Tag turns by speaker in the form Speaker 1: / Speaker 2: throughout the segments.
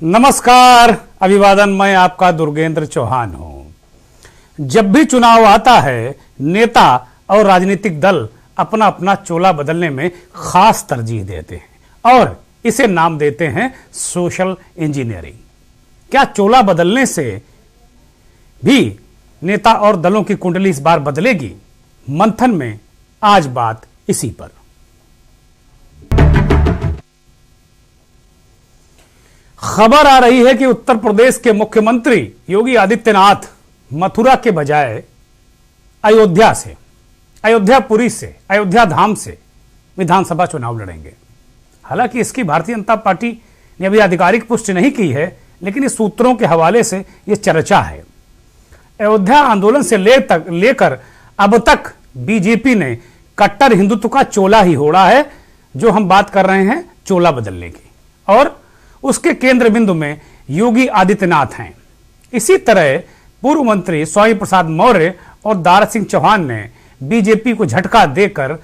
Speaker 1: नमस्कार, अभिवादन। मैं आपका दुर्गेंद्र चौहान हूं। जब भी चुनाव आता है, नेता और राजनीतिक दल अपना अपना चोला बदलने में खास तरजीह देते हैं और इसे नाम देते हैं सोशल इंजीनियरिंग। क्या चोला बदलने से भी नेता और दलों की कुंडली इस बार बदलेगी? मंथन में आज बात इसी पर। खबर आ रही है कि उत्तर प्रदेश के मुख्यमंत्री योगी आदित्यनाथ मथुरा के बजाय अयोध्यापुरी से, अयोध्या धाम से विधानसभा चुनाव लड़ेंगे। हालांकि इसकी भारतीय जनता पार्टी ने अभी आधिकारिक पुष्टि नहीं की है, लेकिन इस सूत्रों के हवाले से यह चर्चा है। अयोध्या आंदोलन से लेकर अब तक बीजेपी ने कट्टर हिंदुत्व का चोला ही ओढ़ा है, जो हम बात कर रहे हैं चोला बदलने की, और उसके केंद्र बिंदु में योगी आदित्यनाथ हैं। इसी तरह पूर्व मंत्री स्वामी प्रसाद मौर्य और दारा सिंह चौहान ने बीजेपी को झटका देकर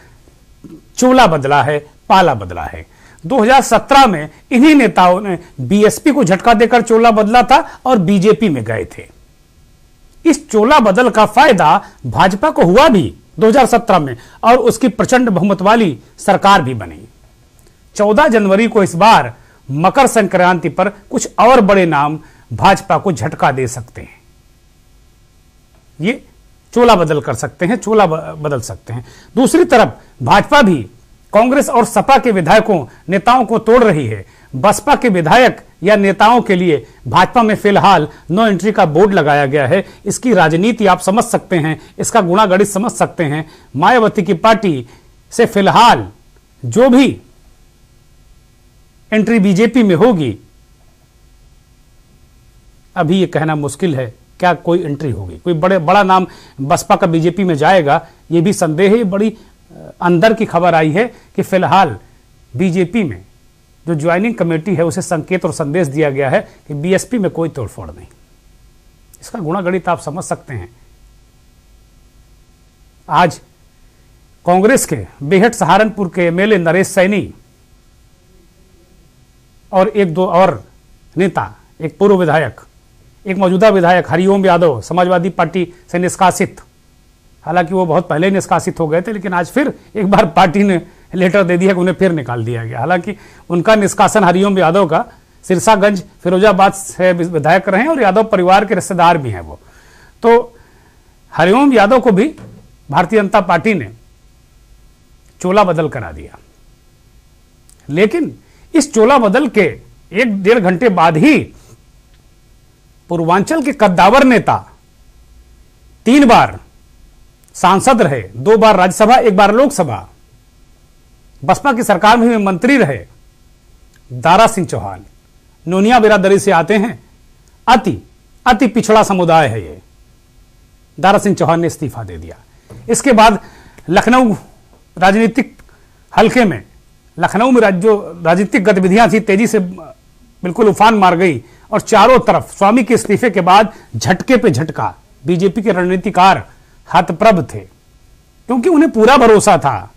Speaker 1: चोला बदला है, पाला बदला है। 2017 में इन्हीं नेताओं ने बीएसपी को झटका देकर चोला बदला था और बीजेपी में गए थे। इस चोला बदल का फायदा भाजपा को हुआ भी 2017 में, और उसकी प्रचंड बहुमत वाली सरकार भी बनी। 14 जनवरी को इस बार मकर संक्रांति पर कुछ और बड़े नाम भाजपा को झटका दे सकते हैं। ये चोला बदल कर सकते हैं, चोला बदल सकते हैं। दूसरी तरफ भाजपा भी कांग्रेस और सपा के विधायकों, नेताओं को तोड़ रही है। बसपा के विधायक या नेताओं के लिए भाजपा में फिलहाल नो एंट्री का बोर्ड लगाया गया है। इसकी राजनीति आप समझ सकते हैं, इसका गुणागणित समझ सकते हैं। मायावती की पार्टी से फिलहाल जो भी एंट्री बीजेपी में होगी, अभी यह कहना मुश्किल है क्या कोई एंट्री होगी। कोई बड़ा नाम बसपा का बीजेपी में जाएगा, यह भी संदेह है। बड़ी अंदर की खबर आई है कि फिलहाल बीजेपी में जो ज्वाइनिंग कमेटी है उसे संकेत और संदेश दिया गया है कि बीएसपी में कोई तोड़फोड़ नहीं। इसका गुणागणित आप समझ सकते हैं। आज कांग्रेस के बेहट सहारनपुर के एमएलए नरेश सैनी और एक दो और नेता, एक पूर्व विधायक, एक मौजूदा विधायक हरिओम यादव, समाजवादी पार्टी से निष्कासित। हालांकि वो बहुत पहले निष्कासित हो गए थे, लेकिन आज फिर एक बार पार्टी ने लेटर दे दिया कि उन्हें फिर निकाल दिया गया। हालांकि उनका निष्कासन हरिओम यादव का सिरसागंज फिरोजाबाद से विधायक रहे और यादव परिवार के रिश्तेदार भी हैं वो। तो हरिओम यादव को भी भारतीय जनता पार्टी ने चोला बदल करा दिया। लेकिन इस चोला बदल के 1-1.5 घंटे बाद ही पूर्वांचल के कद्दावर नेता, 3 बार सांसद रहे, 2 बार राज्यसभा, 1 बार लोकसभा, बसपा की सरकार में मंत्री रहे, दारा सिंह चौहान नोनिया बिरादरी से आते हैं। अति पिछड़ा समुदाय है ये। दारा सिंह चौहान ने इस्तीफा दे दिया। इसके बाद लखनऊ राजनीतिक हल्के में, लखनऊ में जो राजनीतिक गतिविधियां थी तेजी से बिल्कुल उफान मार गई और चारों तरफ स्वामी के इस्तीफे के बाद झटके पे झटका। बीजेपी के रणनीतिकार हतप्रभ थे, क्योंकि उन्हें पूरा भरोसा था।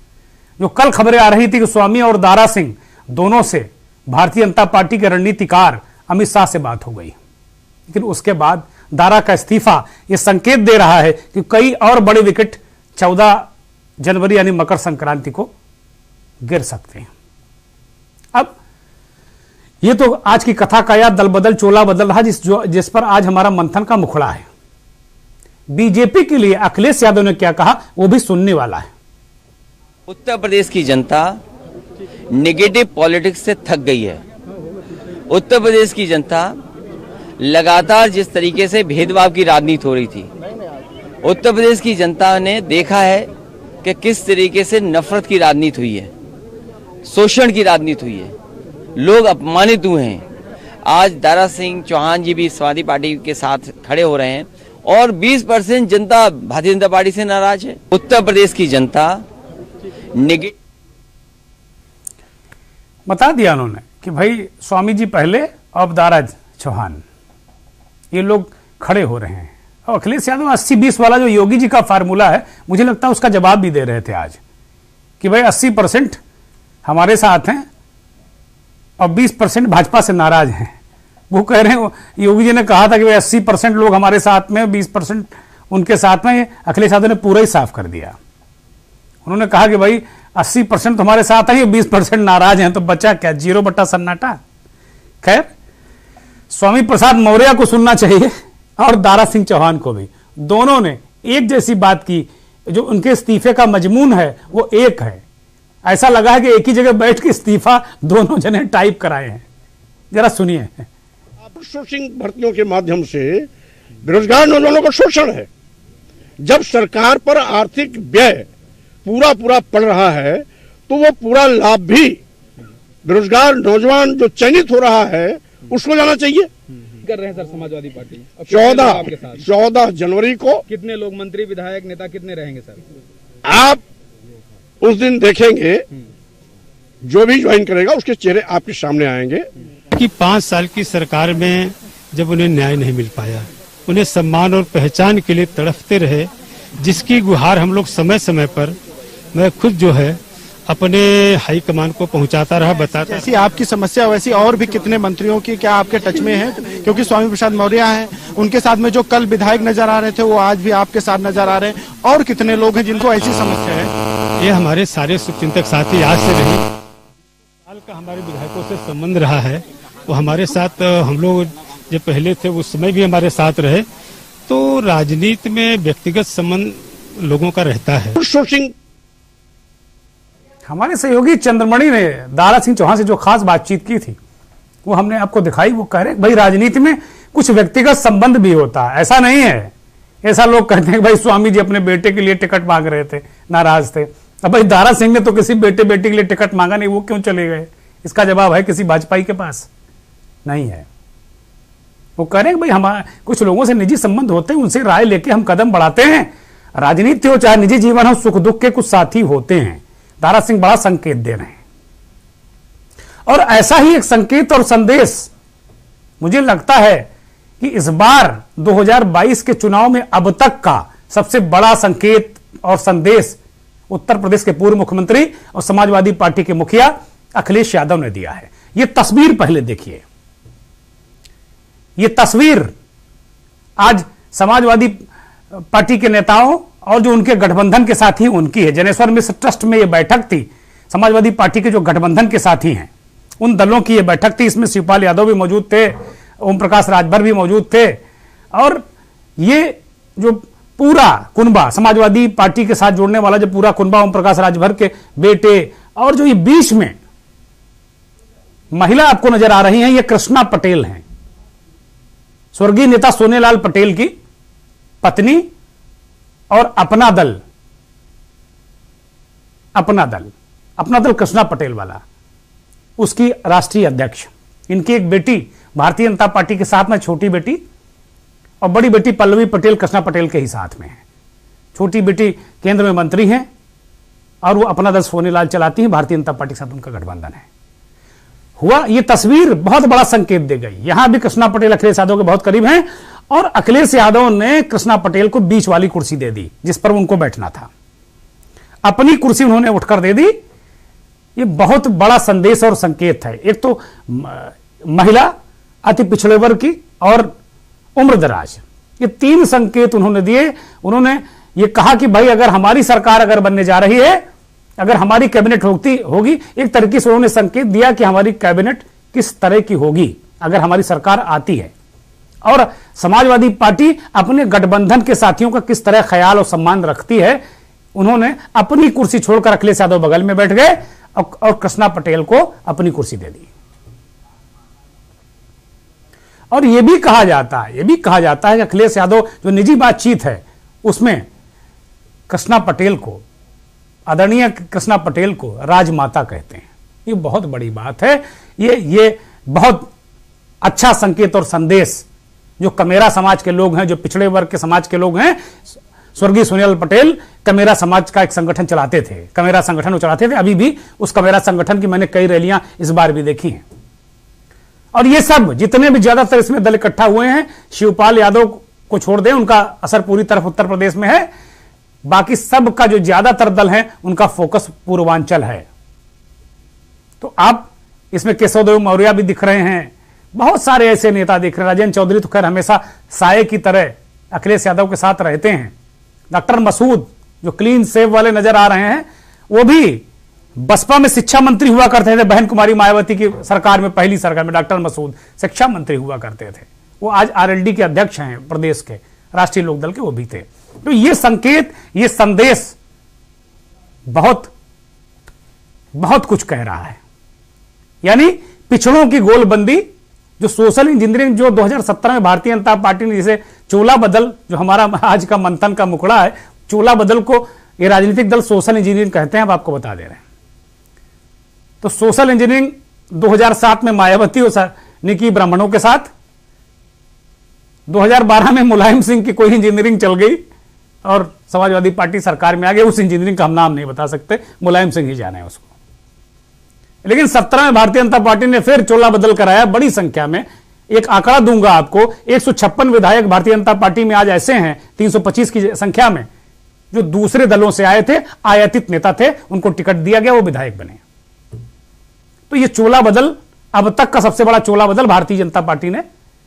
Speaker 1: जो कल खबरें आ रही थी कि स्वामी और दारा सिंह दोनों से भारतीय जनता पार्टी के रणनीतिकार अमित शाह से बात हो गई, लेकिन उसके बाद दारा का इस्तीफा यह संकेत दे रहा है कि कई और बड़े विकेट 14 जनवरी यानी मकर संक्रांति को गिर सकते हैं। अब यह तो आज की कथा का या दल बदल चोला बदल रहा जिस पर आज हमारा मंथन का मुखड़ा है। बीजेपी के लिए अखिलेश यादव ने क्या कहा वो भी सुनने वाला है।
Speaker 2: उत्तर प्रदेश की जनता नेगेटिव पॉलिटिक्स से थक गई है। उत्तर प्रदेश की जनता लगातार जिस तरीके से भेदभाव की राजनीति हो रही थी, उत्तर प्रदेश की जनता ने देखा है कि किस तरीके से नफरत की राजनीति हुई है, शोषण की राजनीति हुई है, लोग अपमानित हुए हैं। आज दारा सिंह चौहान जी भी समाजवादी पार्टी के साथ खड़े हो रहे हैं और 20% जनता भारतीय जनता पार्टी से नाराज है। उत्तर प्रदेश की जनता
Speaker 1: बता दिया उन्होंने कि भाई स्वामी जी पहले, अब दारा चौहान, ये लोग खड़े हो रहे हैं। और अखिलेश यादव 80-20 वाला जो योगी जी का फार्मूला है, मुझे लगता है उसका जवाब भी दे रहे थे आज कि भाई 80% हमारे साथ हैं और 20% भाजपा से नाराज हैं। वो कह रहे हैं, योगी जी ने कहा था कि 80% लोग हमारे साथ में, 20% उनके साथ में। अखिलेश यादव ने पूरा ही साफ कर दिया। उन्होंने कहा कि भाई 80% तो हमारे साथ हैं, 20% नाराज हैं, तो बचा क्या, 0 बटा सन्नाटा। खैर, स्वामी प्रसाद मौर्य को सुनना चाहिए और दारा सिंह चौहान को भी। दोनों ने एक जैसी बात की, जो उनके इस्तीफे का मजमून है वो एक है। ऐसा लगा है कि एक ही जगह बैठ के इस्तीफा दोनों जने टाइप कराए हैं। जरा सुनिए।
Speaker 3: आउटसोर्सिंग भर्तियों के माध्यम से बेरोजगार नौजवानों का शोषण है। जब सरकार पर आर्थिक व्यय पूरा पड़ रहा है तो वो पूरा लाभ भी बेरोजगार नौजवान जो चयनित हो रहा है उसको जाना चाहिए।
Speaker 4: कर रहे हैं सर समाजवादी पार्टी
Speaker 3: 14 जनवरी को।
Speaker 4: कितने लोग, मंत्री, विधायक, नेता कितने रहेंगे सर?
Speaker 3: आप उस दिन देखेंगे, जो भी ज्वाइन करेगा उसके चेहरे आपके सामने आएंगे।
Speaker 5: कि 5 साल की सरकार में जब उन्हें न्याय नहीं मिल पाया, उन्हें सम्मान और पहचान के लिए तड़पते रहे, जिसकी गुहार हम लोग समय समय पर, मैं खुद जो है अपने हाईकमान को पहुंचाता रहा, बताता।
Speaker 6: जैसी आपकी समस्या वैसी और भी कितने मंत्रियों की क्या आपके टच में है? क्योंकि स्वामी प्रसाद मौर्य हैं, उनके साथ में जो कल विधायक नजर आ रहे थे वो आज भी आपके साथ नजर आ रहे हैं। और कितने लोग हैं जिनको ऐसी समस्या है?
Speaker 5: ये हमारे सारे शुभचिंतक साथी आज से नहीं, साल का हमारे विधायकों से संबंध रहा है। वो हमारे साथ, हम लोग जब पहले थे उस समय भी हमारे साथ रहे। तो राजनीति में व्यक्तिगत संबंध लोगों का रहता है।
Speaker 1: हमारे सहयोगी चंद्रमणि ने दारा सिंह चौहान से जो खास बातचीत की थी वो हमने आपको दिखाई। वो कह रहे भाई राजनीति में कुछ व्यक्तिगत संबंध भी होता है, ऐसा नहीं है। ऐसा लोग कहते हैं भाई स्वामी जी अपने बेटे के लिए टिकट मांग रहे थे, नाराज थे। अब भाई दारा सिंह ने तो किसी बेटे बेटी के लिए टिकट मांगा नहीं, वो क्यों चले गए? इसका जवाब है किसी भाजपाई के पास नहीं है। वो कह रहे हैं भाई हमारे कुछ लोगों से निजी संबंध होते हैं, उनसे राय लेके हम कदम बढ़ाते हैं। राजनीति हो चाहे निजी जीवन हो, सुख दुख के कुछ साथी होते हैं। दारा सिंह बड़ा संकेत दे रहे हैं और ऐसा ही एक संकेत और संदेश मुझे लगता है कि इस बार 2022 के चुनाव में अब तक का सबसे बड़ा संकेत और संदेश उत्तर प्रदेश के पूर्व मुख्यमंत्री और समाजवादी पार्टी के मुखिया अखिलेश यादव ने दिया है। यह तस्वीर पहले देखिए। यह तस्वीर आज समाजवादी पार्टी के नेताओं और जो उनके गठबंधन के साथी उनकी है। जनेश्वर मिश्र ट्रस्ट में यह बैठक थी, समाजवादी पार्टी के जो गठबंधन के साथी हैं उन दलों की यह बैठक थी। इसमें शिवपाल यादव भी मौजूद थे, ओम प्रकाश राजभर भी मौजूद थे और ये जो पूरा कुनबा, समाजवादी पार्टी के साथ जोड़ने वाला जो पूरा कुनबा, ओम प्रकाश राजभर के बेटे, और जो ये बीच में महिला आपको नजर आ रही हैं, ये कृष्णा पटेल हैं, स्वर्गीय नेता सोनेलाल पटेल की पत्नी और अपना दल कृष्णा पटेल वाला, उसकी राष्ट्रीय अध्यक्ष। इनकी एक बेटी भारतीय जनता पार्टी के साथ में, छोटी बेटी, और बड़ी बेटी पल्लवी पटेल कृष्णा पटेल के ही साथ में है। छोटी बेटी केंद्र में मंत्री हैं और वो अपना दल सोनेलाल चलाती हैं। भारतीय जनता पार्टी के साथ उनका गठबंधन है। हुआ ये तस्वीर बहुत बड़ा संकेत दे गई। यहां भी कृष्णा पटेल अखिलेश यादव के बहुत करीब हैं और अखिलेश यादव ने कृष्णा पटेल को बीच वाली कुर्सी दे दी जिस पर उनको बैठना था। अपनी कुर्सी उन्होंने उठकर दे दी। ये बहुत बड़ा संदेश और संकेत है। एक तो महिला, अति पिछड़े वर्ग की और उम्रदराज, ये 3 संकेत उन्होंने दिए। उन्होंने ये कहा कि भाई अगर हमारी सरकार अगर बनने जा रही है, अगर हमारी कैबिनेट होगी, एक तरीके से उन्होंने संकेत दिया कि हमारी कैबिनेट किस तरह की होगी अगर हमारी सरकार आती है, और समाजवादी पार्टी अपने गठबंधन के साथियों का किस तरह ख्याल और सम्मान रखती है। उन्होंने अपनी कुर्सी छोड़कर अखिलेश यादव बगल में बैठ गए और कृष्णा पटेल को अपनी कुर्सी दे दी। और यह भी कहा जाता है कि अखिलेश यादव जो निजी बातचीत है उसमें कृष्णा पटेल को, आदरणीय कृष्णा पटेल को राजमाता कहते हैं। ये बहुत बड़ी बात है। ये बहुत अच्छा संकेत और संदेश जो कमेरा समाज के लोग हैं, जो पिछड़े वर्ग के समाज के लोग हैं। स्वर्गीय सोनेलाल पटेल कमेरा समाज का एक संगठन चलाते थे, कमेरा संगठन वो चलाते थे। अभी भी उस कमेरा संगठन की मैंने कई रैलियां इस बार भी देखी हैं। और ये सब जितने भी ज्यादातर इसमें दल इकट्ठा हुए हैं, शिवपाल यादव को छोड़ दें, उनका असर पूरी तरफ उत्तर प्रदेश में है। बाकी सब का जो ज्यादातर दल है उनका फोकस पूर्वांचल है। तो आप इसमें केशवदेव मौर्य भी दिख रहे हैं, बहुत सारे ऐसे नेता दिख रहे हैं। राजेंद्र चौधरी तो खैर हमेशा साये की तरह अखिलेश यादव के साथ रहते हैं। डॉक्टर मसूद जो क्लीन सेव वाले नजर आ रहे हैं, वो भी बसपा में शिक्षा मंत्री हुआ करते थे। बहन कुमारी मायावती की सरकार में, पहली सरकार में डॉक्टर मसूद शिक्षा मंत्री हुआ करते थे। वो आज आरएलडी के अध्यक्ष हैं प्रदेश के, राष्ट्रीय लोकदल के वो भी थे। तो ये संकेत, ये संदेश बहुत बहुत कुछ कह रहा है। यानी पिछड़ों की गोलबंदी, जो सोशल इंजीनियरिंग जो 2017 में भारतीय जनता पार्टी ने, जिसे चोला बदल, जो हमारा आज का मंथन का मुखड़ा है, चोला बदल को ये राजनीतिक दल सोशल इंजीनियरिंग कहते हैं। अब आपको बता दे रहे हैं। तो सोशल इंजीनियरिंग 2007 में मायावती ने की ब्राह्मणों के साथ, 2012 में मुलायम सिंह की कोई इंजीनियरिंग चल गई और समाजवादी पार्टी सरकार में आ गई। उस इंजीनियरिंग का हम नाम नहीं बता सकते, मुलायम सिंह ही जाने उसको। लेकिन 17 में भारतीय जनता पार्टी ने फिर चोला बदल कराया बड़ी संख्या में। एक आंकड़ा दूंगा आपको, 156 विधायक भारतीय जनता पार्टी में आज ऐसे हैं 325 की संख्या में, जो दूसरे दलों से आए थे, आयातित नेता थे, उनको टिकट दिया गया, वो विधायक बने। तो ये चोला बदल अब तक का सबसे बड़ा चोला बदल भारतीय जनता पार्टी ने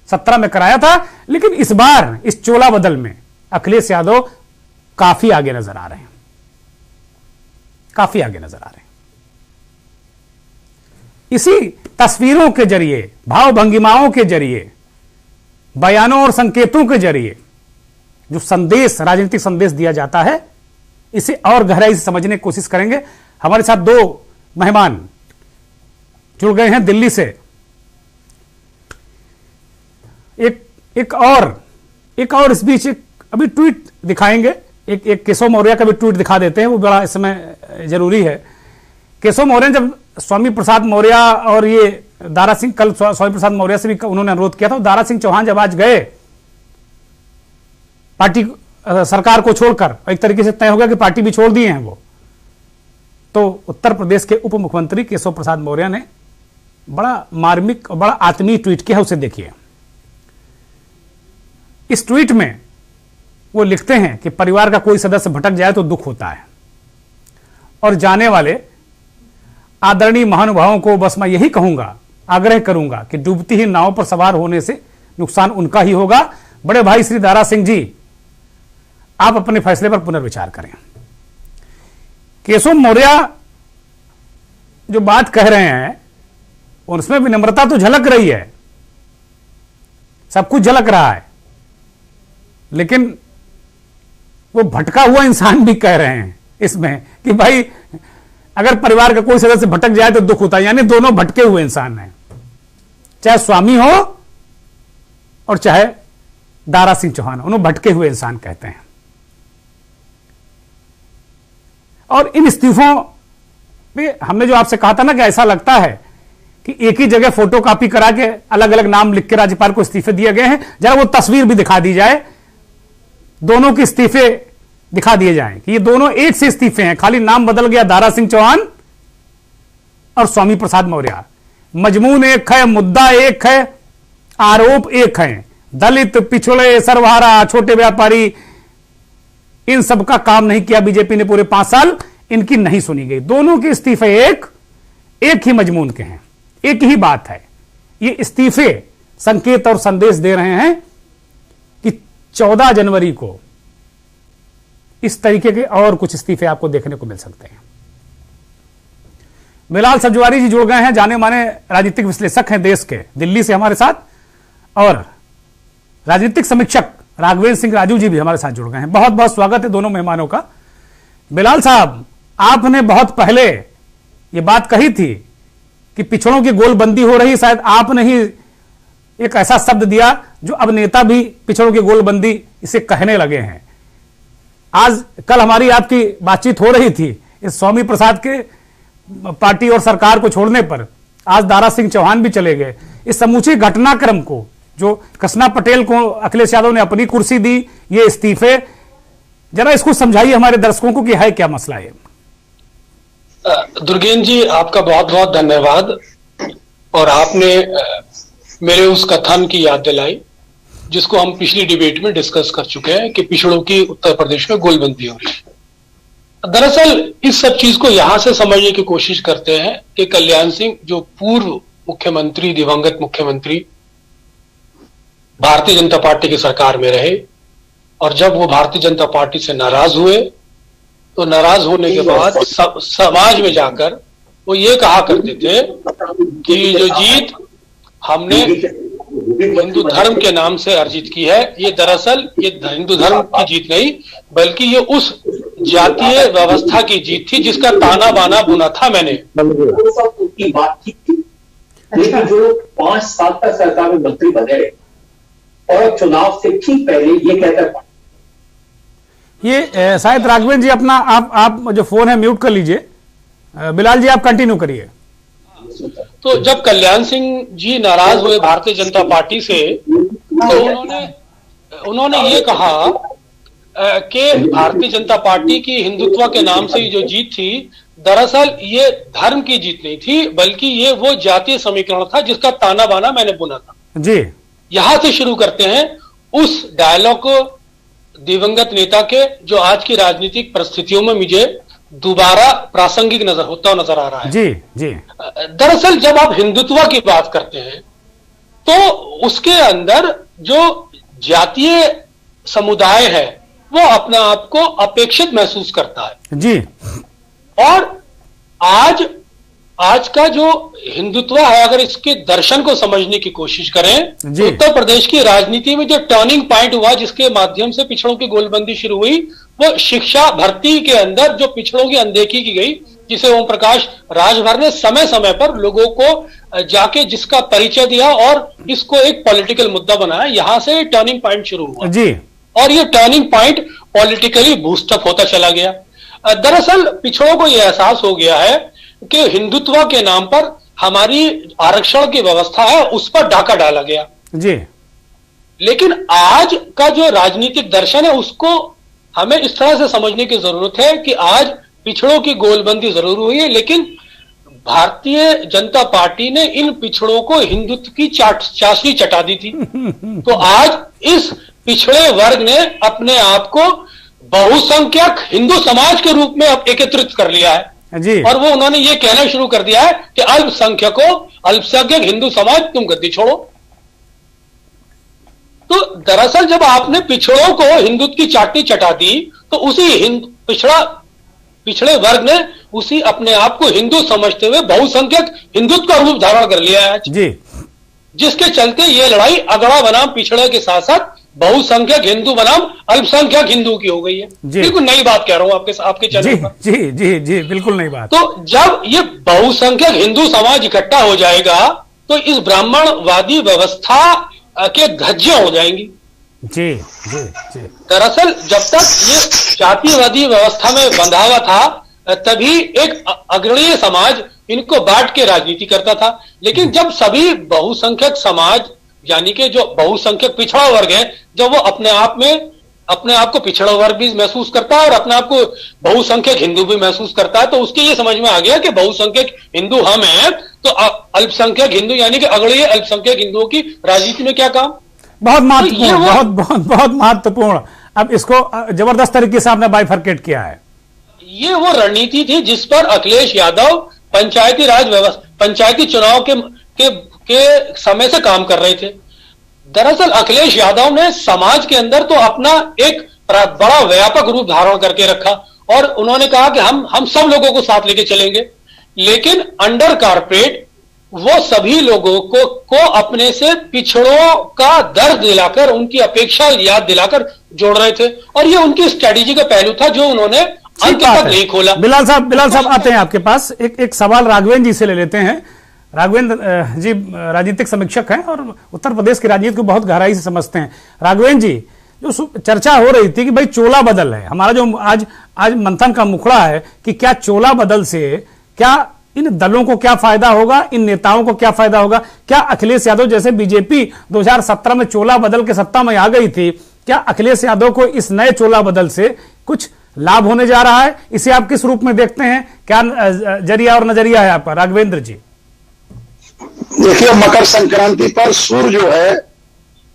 Speaker 1: 17 में कराया था। लेकिन इस बार इस चोला बदल में अखिलेश यादव काफी आगे नजर आ रहे हैं, काफी आगे नजर आ रहे हैं। इसी तस्वीरों के जरिए, भाव भंगिमाओं के जरिए, बयानों और संकेतों के जरिए जो संदेश, राजनीतिक संदेश दिया जाता है, इसे और गहराई से समझने की कोशिश करेंगे। हमारे साथ दो मेहमान जुड़ गए हैं दिल्ली से। एक और इस बीच अभी ट्वीट दिखाएंगे, एक केशव मौर्य का भी ट्वीट दिखा देते हैं, वो बड़ा इस समय जरूरी है। केशव मौर्य ने जब स्वामी प्रसाद मौर्य और ये दारा सिंह, कल स्वामी प्रसाद मौर्य से भी उन्होंने अनुरोध किया था, दारा सिंह चौहान जब आज गए पार्टी सरकार को छोड़कर, एक तरीके से तय हो गया कि पार्टी भी छोड़ दिए हैं वो, तो उत्तर प्रदेश के उप मुख्यमंत्री केशव प्रसाद मौर्य ने बड़ा मार्मिक और बड़ा आत्मीय ट्वीट किया है। उसे देखिए। इस ट्वीट में वो लिखते हैं कि परिवार का कोई सदस्य भटक जाए तो दुख होता है, और जाने वाले आदरणीय महानुभावों को बस मैं यही कहूंगा, आग्रह करूंगा कि डूबती ही नाव पर सवार होने से नुकसान उनका ही होगा। बड़े भाई श्री दारा सिंह जी, आप अपने फैसले पर पुनर्विचार करें। केशव मौर्य जो बात कह रहे हैं उसमें विनम्रता तो झलक रही है, सब कुछ झलक रहा है, लेकिन वो भटका हुआ इंसान भी कह रहे हैं इसमें कि भाई अगर परिवार का कोई सदस्य भटक जाए तो दुख होता है। यानी दोनों भटके हुए इंसान हैं, चाहे स्वामी हो और चाहे दारा सिंह चौहान हो, उन्होंने भटके हुए इंसान कहते हैं। और इन इस्तीफों पे हमने जो आपसे कहा था ना कि ऐसा लगता है कि एक ही जगह फोटो कॉपी करा के अलग अलग नाम लिख के राज्यपाल को इस्तीफे दिए गए हैं। जरा वो तस्वीर भी दिखा दी जाए, दोनों के इस्तीफे दिखा दिए जाएं कि ये दोनों एक से इस्तीफे हैं, खाली नाम बदल गया, दारा सिंह चौहान और स्वामी प्रसाद मौर्य। मजमून एक है, मुद्दा एक है, आरोप एक है। दलित, पिछड़े, सर्वहारा, छोटे व्यापारी, इन सब का काम नहीं किया बीजेपी ने पूरे 5 साल, इनकी नहीं सुनी गई। दोनों के इस्तीफे एक ही मजमून के हैं, एक ही बात है। ये इस्तीफे संकेत और संदेश दे रहे हैं कि 14 जनवरी को इस तरीके के और कुछ इस्तीफे आपको देखने को मिल सकते हैं। बिलाल सब्जवारी जी जुड़ गए हैं, जाने माने राजनीतिक विश्लेषक हैं देश के, दिल्ली से हमारे साथ, और राजनीतिक समीक्षक राघवेंद्र सिंह राजू जी भी हमारे साथ जुड़ गए हैं। बहुत बहुत स्वागत है दोनों मेहमानों का। बिलाल साहब, आपने बहुत पहले ये बात कही थी कि पिछड़ों की गोलबंदी हो रही, शायद आपने ही एक ऐसा शब्द दिया जो अब नेता भी पिछड़ों की गोलबंदी इसे कहने लगे हैं। आज कल हमारी आपकी बातचीत हो रही थी इस स्वामी प्रसाद के पार्टी और सरकार को छोड़ने पर, आज दारा सिंह चौहान भी चले गए। इस समूचे घटनाक्रम को, जो कृष्णा पटेल को अखिलेश यादव ने अपनी कुर्सी दी, ये इस्तीफे, जरा इसको समझाइए हमारे दर्शकों को कि है क्या मसला है।
Speaker 7: दुर्गेन जी, आपका बहुत बहुत धन्यवाद। और आपने मेरे उस कथन की याद दिलाई जिसको हम पिछली डिबेट में डिस्कस कर चुके हैं कि पिछड़ों की उत्तर प्रदेश में गोलबंदी हो रही है। दरअसल इस सब चीज को यहां से समझने की कोशिश करते हैं कि कल्याण सिंह जो पूर्व मुख्यमंत्री, दिवंगत मुख्यमंत्री भारतीय जनता पार्टी की सरकार में रहे, और जब वो भारतीय जनता पार्टी से नाराज हुए तो नाराज होने के बाद समाज में जाकर वो ये कहा करते थे कि जो जीत हमने हिंदू धर्म के नाम से अर्जित की है, ये दरअसल ये हिंदू धर्म की जीत नहीं बल्कि ये उस जातीय व्यवस्था की जीत थी जिसका ताना बाना बुना था मैंने।
Speaker 8: की बात ठीक थी, लेकिन जो 5 साल तक सरकार में मंत्री बने और चुनाव से ठीक पहले ये कहकर
Speaker 1: ये शायद राघवेंद्र जी अपना आप जो फोन है म्यूट कर लीजिए। बिलाल जी आप कंटिन्यू करिए।
Speaker 7: तो जब कल्याण सिंह जी नाराज हुए भारतीय जनता पार्टी से तो उन्होंने ये कहा कि भारतीय जनता पार्टी की हिंदुत्व के नाम से जो जीत थी दरअसल ये धर्म की जीत नहीं थी बल्कि ये वो जातीय समीकरण था जिसका ताना बाना मैंने बुना था
Speaker 1: जी।
Speaker 7: यहां से शुरू करते हैं उस डायलॉग को दिवंगत नेता के, जो आज की राजनीतिक परिस्थितियों में मुझे दोबारा प्रासंगिक नजर आ रहा है।
Speaker 1: जी जी।
Speaker 7: दरअसल जब आप हिंदुत्व की बात करते हैं तो उसके अंदर जो जातीय समुदाय है वो अपने आप को अपेक्षित महसूस करता है
Speaker 1: जी।
Speaker 7: और आज का जो हिंदुत्व है, अगर इसके दर्शन को समझने की कोशिश करें तो उत्तर प्रदेश की राजनीति में जो टर्निंग पॉइंट हुआ जिसके माध्यम से पिछड़ों की गोलबंदी शुरू हुई, वो शिक्षा भर्ती के अंदर जो पिछड़ों की अनदेखी की गई, जिसे ओम प्रकाश राजभर ने समय समय पर लोगों को जाके जिसका परिचय दिया और इसको एक पॉलिटिकल मुद्दा बनाया, यहां से टर्निंग पॉइंट शुरू हुआ
Speaker 1: जी।
Speaker 7: और ये टर्निंग पॉइंट पॉलिटिकली बूस्टअप होता चला गया। दरअसल पिछड़ों को यह एहसास हो गया है कि हिंदुत्व के नाम पर हमारी आरक्षण की व्यवस्था है उस पर डाका डाला गया
Speaker 1: जी।
Speaker 7: लेकिन आज का जो राजनीतिक दर्शन है उसको हमें इस तरह से समझने की जरूरत है कि आज पिछड़ों की गोलबंदी जरूर हुई है, लेकिन भारतीय जनता पार्टी ने इन पिछड़ों को हिंदुत्व की चाशनी चटा दी थी। तो आज इस पिछड़े वर्ग ने अपने आप को बहुसंख्यक हिंदू समाज के रूप में एकत्रित कर लिया है
Speaker 1: जी।
Speaker 7: और वो उन्होंने ये कहना शुरू कर दिया है कि अल्पसंख्यक हिंदू समाज तुम गद्दी छोड़ो। तो दरअसल जब आपने पिछड़ों को हिंदुत्व की चाटनी चटा दी तो उसी पिछड़े वर्ग ने उसी अपने आप को हिंदू समझते हुए बहुसंख्यक हिंदुत्व का रूप धारण कर लिया है
Speaker 1: जी।
Speaker 7: जिसके चलते ये लड़ाई अगड़ा बनाम पिछड़े के साथ साथ बहुसंख्यक हिंदू बनाम अल्पसंख्यक हिंदू की हो गई है। बिल्कुल नई बात कह रहा हूं आपके चैनल पर।
Speaker 1: जी जी जी बिल्कुल नई बात।
Speaker 7: तो जब ये बहुसंख्यक हिंदू समाज इकट्ठा हो जाएगा तो इस ब्राह्मणवादी व्यवस्था के धज्जियां हो जाएंगी।
Speaker 1: जी जी जी।
Speaker 7: दरअसल जब तक ये जातिवादी व्यवस्था में बंधा हुआ था तभी एक अग्रणीय समाज इनको बांट के राजनीति करता था, लेकिन जब सभी बहुसंख्यक समाज यानी कि जो बहुसंख्यक पिछड़ा वर्ग है जब वो अपने आप को पिछड़ा वर्ग भी महसूस करता है और अपने आप को बहुसंख्यक हिंदू भी महसूस करता है, तो उसके ये समझ में आ गया कि बहुसंख्यक हिंदू हम हैं तो अल्पसंख्यक हिंदू यानी कि अगले अल्पसंख्यक हिंदुओं की राजनीति में क्या काम।
Speaker 1: बहुत महत्वपूर्ण, बहुत महत्वपूर्ण। अब इसको जबरदस्त तरीके से आपने बाइफरकेट किया है।
Speaker 7: ये वो रणनीति थी जिस पर अखिलेश यादव पंचायती राज व्यवस्था पंचायती चुनाव के समय से काम कर रहे थे। दरअसल अखिलेश यादव ने समाज के अंदर तो अपना एक बड़ा व्यापक रूप धारण करके रखा और उन्होंने कहा कि हम सब लोगों को साथ लेके चलेंगे, लेकिन अंडर कारपोरेट वो सभी लोगों को अपने से पिछड़ों का दर्द दिलाकर उनकी अपेक्षा याद दिलाकर जोड़ रहे थे और ये उनकी स्ट्रेटेजी का पहलू था जो उन्होंने अंत तक नहीं खोला।
Speaker 1: बिलाल साहब आते हैं आपके पास। एक सवाल राघवेंद्र जी से ले लेते हैं। राघवेंद्र जी राजनीतिक समीक्षक हैं और उत्तर प्रदेश की राजनीति को बहुत गहराई से समझते हैं। राघवेंद्र जी, जो चर्चा हो रही थी कि भाई चोला बदल है, हमारा जो आज मंथन का मुखड़ा है कि क्या चोला बदल से क्या इन दलों को क्या फायदा होगा, इन नेताओं को क्या फायदा होगा? क्या अखिलेश यादव जैसे बीजेपी 2017 में चोला बदल के सत्ता में आ गई थी, क्या अखिलेश यादव को इस नए चोला बदल से कुछ लाभ होने जा रहा है? इसे आप किस रूप में देखते हैं? क्या जरिया और नजरिया है आपका राघवेंद्र जी?
Speaker 9: देखिए, मकर संक्रांति पर सूर्य जो है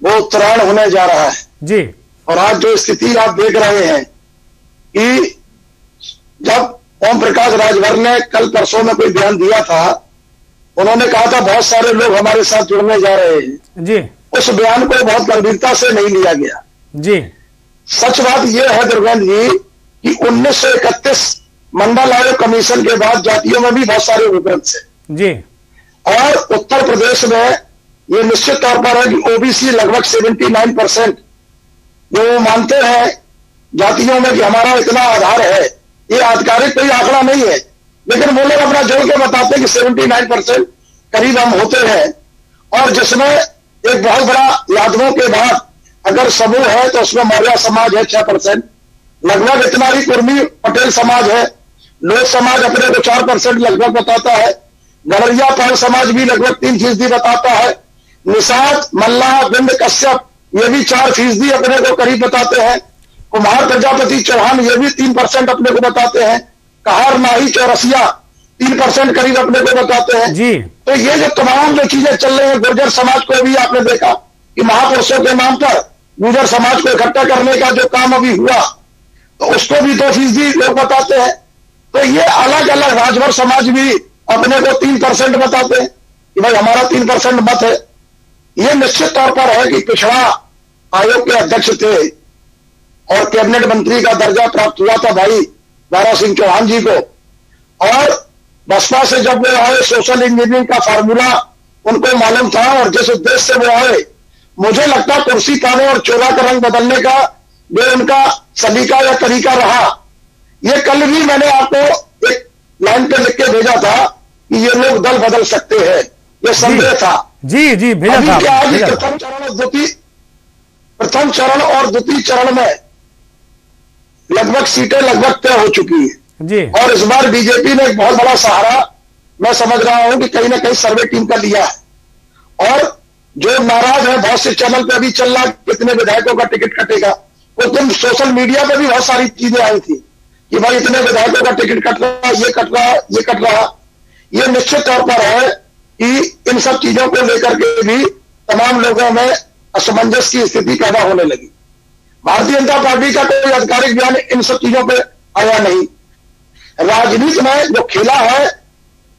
Speaker 9: वो उत्तरायण होने जा रहा है
Speaker 1: जी।
Speaker 9: और आज जो स्थिति आप देख रहे हैं कि जब ओम प्रकाश राजभर ने कल परसों में कोई बयान दिया था, उन्होंने कहा था बहुत सारे लोग हमारे साथ जुड़ने जा रहे हैं
Speaker 1: जी।
Speaker 9: उस बयान को बहुत गंभीरता से नहीं लिया गया।
Speaker 1: जी,
Speaker 9: सच बात यह है दुर्गेंद्र जी कि 1931 मंडल आयोग कमीशन के बाद जातियों में भी बहुत सारे विभेद थे
Speaker 1: जी,
Speaker 9: और उत्तर प्रदेश में ये निश्चित तौर पर है कि ओबीसी लगभग 79% जो वो मानते हैं जातियों में कि हमारा इतना आधार है, ये आधिकारिक कोई आंकड़ा नहीं है, लेकिन वो लोग अपना जोड़ के बताते हैं कि 79% करीब हम होते हैं। और जिसमें एक बहुत बड़ा यादवों के बाद अगर समूह है तो उसमें मौर्य समाज है 6%, लगभग इतना ही कुर्मी पटेल समाज है, लोक समाज अपने को 4% लगभग बताता है, गड़रिया पाल समाज भी लगभग 3% बताता है, निषाद मल्लाह बिंद कश्यप ये भी 4% अपने को करीब बताते हैं, कुमार प्रजापति चौहान ये भी 3% अपने को बताते हैं, कहार माही चौरसिया 3% करीब अपने को बताते हैं
Speaker 1: जी।
Speaker 9: तो ये जो तमाम जो चीजें चल रही है, गुर्जर समाज को भी आपने देखा कि महापुरुषों के नाम पर गुर्जर समाज को इकट्ठा करने का जो काम अभी हुआ तो उसको भी 2% लोग बताते हैं। तो ये अलग अलग राजभर समाज भी अपने को 3% बताते हैं कि भाई हमारा 3% मत है। ये निश्चित तौर पर है कि पिछड़ा आयोग के अध्यक्ष थे और कैबिनेट मंत्री का दर्जा प्राप्त हुआ था भाई दारा सिंह चौहान जी को, और बसपा से जब वो आए सोशल इंजीनियरिंग का फार्मूला उनको मालूम था और जिस उद्देश्य से वो आए, मुझे लगता कुर्सी पाने और चोला का रंग बदलने का जो उनका सलीका या तरीका रहा, ये कल भी मैंने आपको एक लाइन पे लिख के भेजा था कि ये लोग दल बदल सकते हैं, ये संदेह था।
Speaker 1: जी जी, भेजा
Speaker 9: अभी
Speaker 1: था,
Speaker 9: क्या है कि
Speaker 1: भेजा था।
Speaker 9: प्रथम चरण और द्वितीय चरण में लगभग सीटें लगभग तय हो चुकी है
Speaker 1: जी,
Speaker 9: और इस बार बीजेपी ने एक बहुत बड़ा सहारा मैं समझ रहा हूं कि कहीं ना कहीं सर्वे टीम का लिया है। और जो नाराज है बहुत से चैनल पे अभी चल रहा कितने विधायकों का टिकट कटेगा, वो दिन सोशल मीडिया पे भी बहुत सारी चीजें आई थी कि भाई इतने विधायकों का टिकट कट रहा, ये कट रहा, ये कट रहा। ये निश्चित तौर पर है कि इन सब चीजों को लेकर के भी तमाम लोगों में असमंजस की स्थिति पैदा होने लगी। भारतीय जनता पार्टी का कोई आधिकारिक बयान इन सब चीजों पे आया नहीं। राजनीति में जो खेला है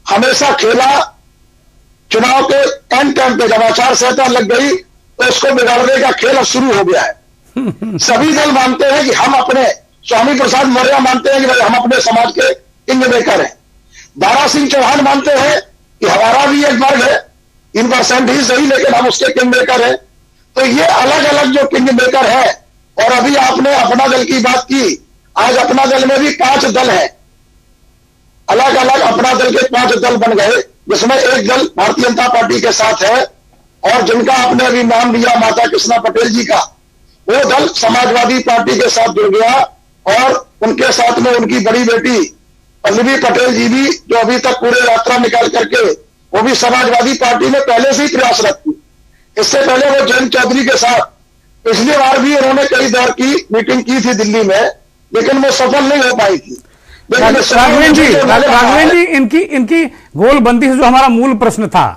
Speaker 9: हमेशा खेला चुनाव के एंड टाइम पे जब आचार संहिता लग गई तो उसको बिगाड़ने का खेल अब शुरू हो गया है। सभी दल मानते हैं कि हम अपने, स्वामी प्रसाद मौर्य मानते हैं कि भाई हम अपने समाज के किंग मेकर हैं, दारा सिंह चौहान मानते हैं कि हमारा भी एक वर्ग है 3% ही सही लेकिन हम उसके किंग मेकर हैं। तो ये अलग अलग जो किंग मेकर है। और अभी आपने अपना दल की बात की, आज अपना दल में भी 5 दल है, अलग अलग अपना दल के 5 दल बन गए, जिसमें एक दल भारतीय जनता पार्टी के साथ है और जिनका आपने अभी नाम लिया माता कृष्णा पटेल जी का, वो दल समाजवादी पार्टी के साथ जुड़ गया और उनके साथ में उनकी बड़ी बेटी पल्लवी पटेल जी भी जो अभी तक पूरे यात्रा निकाल करके वो भी समाजवादी पार्टी में पहले से ही प्रयासरत थी। इससे पहले वो जयंत चौधरी के साथ पिछली बार भी उन्होंने कई दौर की मीटिंग की थी दिल्ली में, लेकिन वो सफल नहीं हो पाई थी।
Speaker 1: राघवेंद्र जी, इनकी गोलबंदी से जो हमारा मूल प्रश्न था,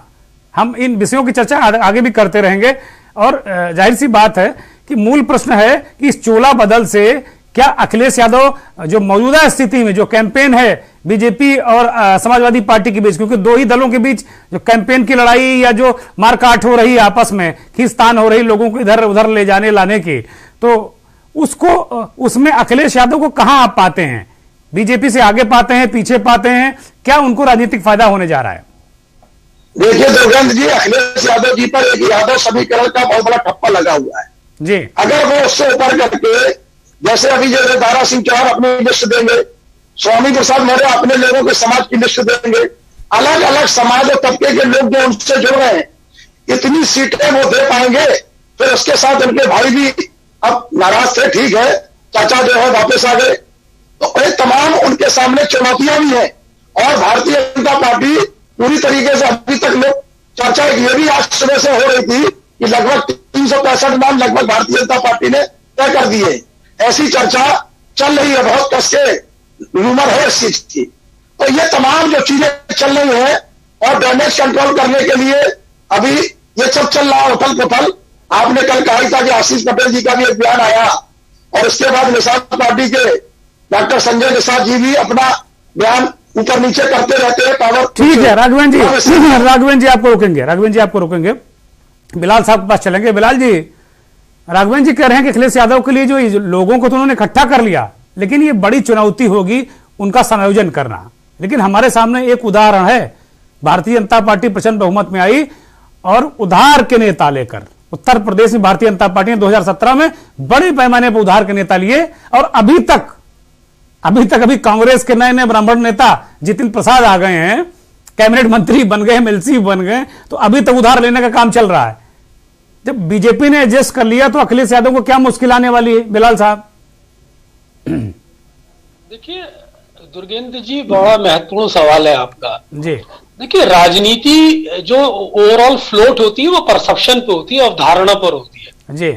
Speaker 1: हम इन विषयों की चर्चा आगे भी करते रहेंगे और जाहिर सी बात है कि मूल प्रश्न है कि इस चोला बदल से क्या अखिलेश यादव जो मौजूदा स्थिति में जो कैंपेन है बीजेपी और समाजवादी पार्टी के बीच, क्योंकि दो ही दलों के बीच जो कैंपेन की लड़ाई या जो मारकाट हो रही है आपस में, खींचतान हो रही लोगों को इधर उधर ले जाने लाने की, तो उसको उसमें अखिलेश यादव को कहां आप पाते हैं? बीजेपी से आगे पाते हैं, पीछे पाते हैं? क्या उनको राजनीतिक फायदा होने जा रहा है?
Speaker 9: देखिए दुर्गेंद्र जी, अखिलेश यादव जी पर एक यादव समीकरण का बहुत बड़ा ठप्पा लगा हुआ है
Speaker 1: जी।
Speaker 9: अगर वो उससे ऊपर करके, जैसे अभी जैसे दारा सिंह चौहान अपनी लिस्ट देंगे, स्वामी प्रसाद मौर्य अपने लोगों के समाज की लिस्ट देंगे, अलग अलग समाज और तबके के लोग जो उनसे जुड़ रहे हैं, इतनी सीटें वो दे पाएंगे। फिर उसके साथ उनके भाई भी अब नाराज थे, ठीक है, चाचा जो है वापस आ गए, तो ये तमाम उनके सामने चुनौतियां भी हैं। और भारतीय जनता पार्टी पूरी तरीके से अभी तक लोग चर्चा ये भी आज सुबह से हो रही थी कि लगभग 365 नाम लगभग भारतीय जनता पार्टी ने तय कर दिए। ऐसी चर्चा चल रही है, बहुत कस के रूमर है इस चीज की। तो ये तमाम जो चीजें चल रही है और डैमेज कंट्रोल करने के लिए अभी ये सब चल रहा है उथल पुथल। आपने कल कहा था कि आशीष पटेल जी का भी एक बयान आया और उसके बाद निषाद पार्टी के डॉक्टर संजय निषाद जी भी अपना बयान ऊपर नीचे करते रहते हैं। पावर
Speaker 1: ठीक है राघवेंद्र जी, आपको रोकेंगे, बिलाल साहब के पास चलेंगे। बिलाल जी, राघवेंद्र जी कह रहे हैं कि अखिलेश यादव के लिए जो लोगों को तो उन्होंने इकट्ठा कर लिया, लेकिन ये बड़ी चुनौती होगी उनका समायोजन करना। लेकिन हमारे सामने एक उदाहरण है, भारतीय जनता पार्टी प्रचंड बहुमत में आई और उधार के नेता लेकर उत्तर प्रदेश में भारतीय जनता पार्टी ने 2017 में बड़े पैमाने पर उधार के नेता लिए और अभी तक कांग्रेस के नए नए ब्राह्मण नेता जितिन प्रसाद आ गए हैं, कैबिनेट मंत्री बन गए, एमएलसी बन गए, तो अभी तक उधार लेने का काम चल रहा है। जब बीजेपी ने एडजस्ट कर लिया तो अखिलेश यादव को क्या मुश्किल आने वाली है? बिलाल साहब।
Speaker 7: देखिए दुर्गेंद्र जी, बड़ा महत्वपूर्ण सवाल है आपका
Speaker 1: जी।
Speaker 7: देखिए, राजनीति जो ओवरऑल फ्लोट होती है वो परसेप्शन पे होती है, अवधारणा पर होती है
Speaker 1: जी।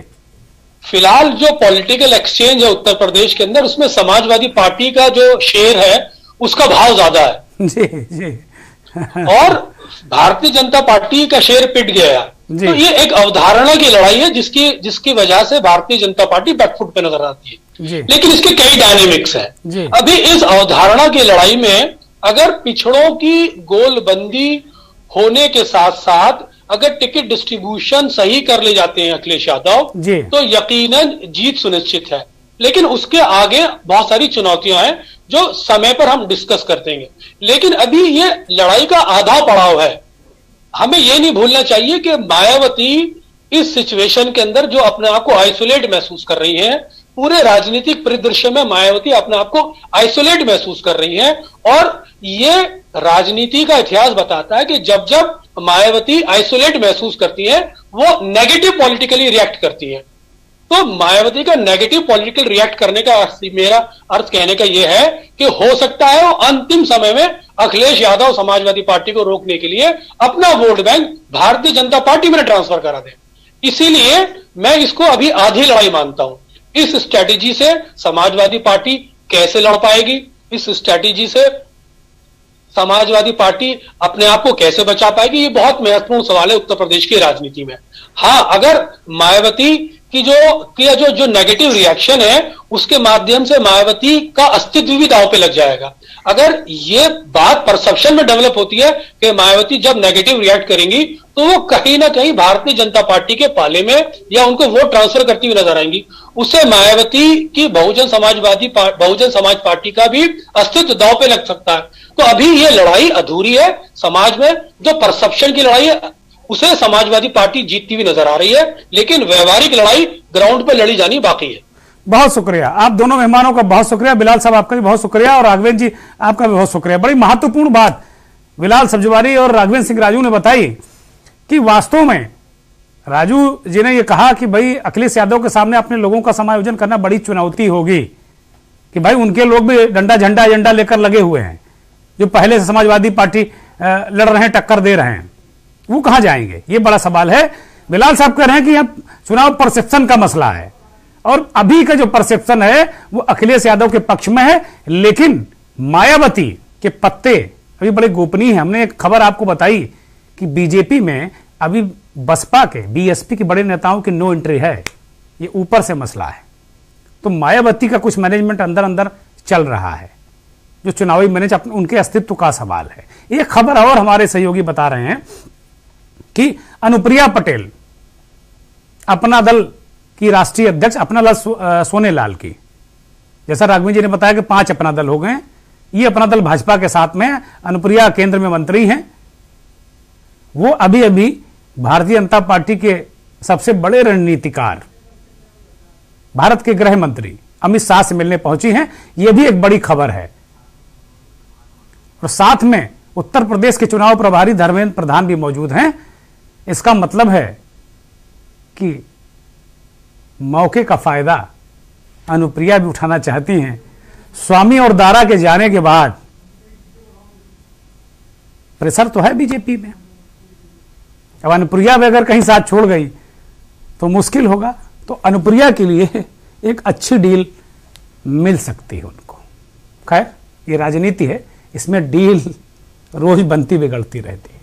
Speaker 7: फिलहाल जो पॉलिटिकल एक्सचेंज है उत्तर प्रदेश के अंदर, उसमें समाजवादी पार्टी का जो शेयर है उसका भाव ज्यादा है
Speaker 1: जी जी
Speaker 7: और भारतीय जनता पार्टी का शेयर पिट गया। तो ये एक अवधारणा की लड़ाई है जिसकी वजह से भारतीय जनता पार्टी बैकफुट पे नजर आती है। लेकिन इसके कई डायनेमिक्स हैं। अभी इस अवधारणा की लड़ाई में अगर पिछड़ों की गोलबंदी होने के साथ साथ अगर टिकट डिस्ट्रीब्यूशन सही कर ले जाते हैं अखिलेश यादव, तो यकीनन जीत सुनिश्चित है। लेकिन उसके आगे बहुत सारी चुनौतियां हैं जो समय पर हम डिस्कस करते हैं। लेकिन अभी ये लड़ाई का आधा पड़ाव है। हमें यह नहीं भूलना चाहिए कि मायावती इस सिचुएशन के अंदर जो अपने आप को आइसोलेट महसूस कर रही है, पूरे राजनीतिक परिदृश्य में मायावती अपने आप को आइसोलेट महसूस कर रही है। और ये राजनीति का इतिहास बताता है कि जब जब मायावती आइसोलेट महसूस करती है वो नेगेटिव पॉलिटिकली रिएक्ट करती है। तो मायावती का नेगेटिव पॉलिटिकल रिएक्ट करने का मेरा अर्थ कहने का यह है कि हो सकता है वो अंतिम समय में अखिलेश यादव समाजवादी पार्टी को रोकने के लिए अपना vote bank Bharatiya Janata party में ट्रांसफर करा दें। इसीलिए मैं इसको अभी आधी लड़ाई मानता हूं। इस स्ट्रैटेजी से समाजवादी पार्टी कैसे लड़ पाएगी, इस स्ट्रैटेजी से समाजवादी पार्टी अपने आप को कैसे बचा पाएगी, ये बहुत महत्वपूर्ण सवाल है उत्तर प्रदेश की राजनीति में। हाँ, अगर मायावती की जो नेगेटिव रिएक्शन है उसके माध्यम से मायावती का अस्तित्व भी दांव पे लग जाएगा। अगर ये बात परसेप्शन में डेवलप होती है कि मायावती जब नेगेटिव रिएक्ट करेंगी तो वो कहीं ना कहीं भारतीय जनता पार्टी के पाले में या उनको वोट ट्रांसफर करती हुई नजर आएंगी, उससे मायावती की बहुजन समाज पार्टी का भी अस्तित्व दांव पे लग सकता है। तो अभी ये लड़ाई अधूरी है। समाज में जो परसेप्शन की लड़ाई है उसे समाजवादी पार्टी जीतती हुई नजर आ रही है, लेकिन व्यवहारिक लड़ाई ग्राउंड पे लड़ी जानी बाकी है।
Speaker 1: बहुत शुक्रिया आप दोनों मेहमानों का, बहुत शुक्रिया। बिलाल साहब आपका भी बहुत शुक्रिया और राघवेंद्र जी आपका भी बहुत शुक्रिया। बड़ी महत्वपूर्ण बात बिलाल सब्जवारी और राघवेंद्र सिंह राजू ने बताई कि वास्तव में राजू जी ने यह कहा कि भाई अखिलेश यादव के सामने अपने लोगों का समायोजन करना बड़ी चुनौती होगी, कि भाई उनके लोग भी डंडा झंडा एजेंडा लेकर लगे हुए हैं, जो पहले से समाजवादी पार्टी लड़ रहे हैं, टक्कर दे रहे हैं, वो कहां जाएंगे, ये बड़ा सवाल है। बिलाल साहब कह रहे हैं कि यह चुनाव परसेप्शन का मसला है और अभी का जो परसेप्शन है वो अखिलेश यादव के पक्ष में है, लेकिन मायावती के पत्ते अभी बड़े गोपनीय हैं। हमने एक खबर आपको बताई कि बीजेपी में अभी बसपा के, बीएसपी के बड़े नेताओं की नो एंट्री है, ये ऊपर से मसला है। तो मायावती का कुछ मैनेजमेंट अंदर अंदर चल रहा है, जो चुनावी मैनेज उनके अस्तित्व का सवाल है। एक खबर और हमारे सहयोगी बता रहे हैं कि अनुप्रिया पटेल अपना दल की राष्ट्रीय अध्यक्ष, अपना दल सोनेलाल की, जैसा राघवेंद्र जी ने बताया कि 5 अपना दल हो गए, ये अपना दल भाजपा के साथ में, अनुप्रिया केंद्र में मंत्री हैं, वो अभी अभी भारतीय जनता पार्टी के सबसे बड़े रणनीतिकार भारत के गृह मंत्री अमित शाह से मिलने पहुंची हैं। यह भी एक बड़ी खबर है। और साथ में उत्तर प्रदेश के चुनाव प्रभारी धर्मेंद्र प्रधान भी मौजूद हैं। इसका मतलब है कि मौके का फायदा अनुप्रिया भी उठाना चाहती हैं। स्वामी और दारा के जाने के बाद प्रेशर तो है बीजेपी में, अब अनुप्रिया भी अगर कहीं साथ छोड़ गई तो मुश्किल होगा। तो अनुप्रिया के लिए एक अच्छी डील मिल सकती है उनको। खैर, ये राजनीति है, इसमें डील रोज बनती बिगड़ती रहती है।